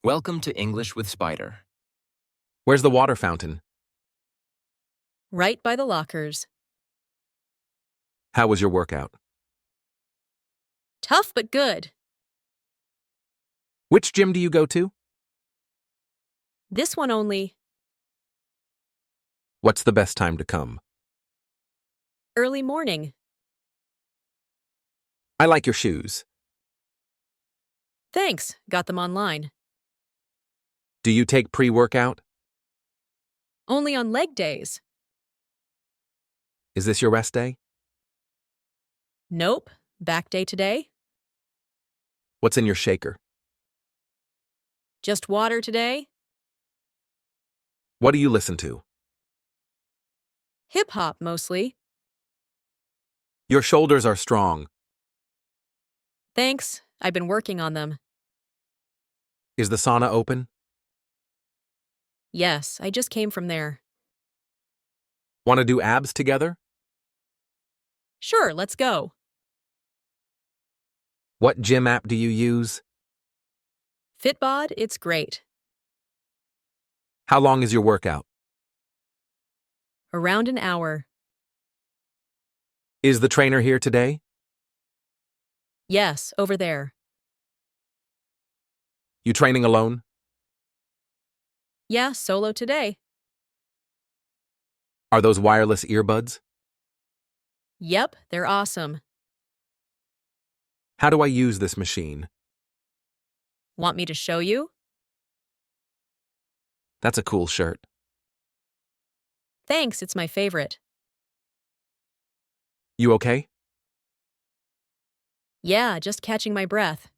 Welcome to English with Spider. Where's the water fountain? Right by the lockers. How was your workout? Tough but good. Which gym do you go to? This one only. What's the best time to come? Early morning. I like your shoes. Thanks, got them online. Do you take pre-workout? Only on leg days. Is this your rest day? Nope, back day today. What's in your shaker? Just water today. What do you listen to? Hip hop mostly. Your shoulders are strong. Thanks, I've been working on them. Is the sauna open? Yes, I just came from there. Want to do abs together? Sure, let's go. What gym app do you use? Fitbod, it's great. How long is your workout? Around an hour. Is the trainer here today? Yes, over there. You training alone? Yeah, solo today. Are those wireless earbuds? Yep, they're awesome. How do I use this machine? Want me to show you? That's a cool shirt. Thanks, it's my favorite. You okay? Yeah, just catching my breath.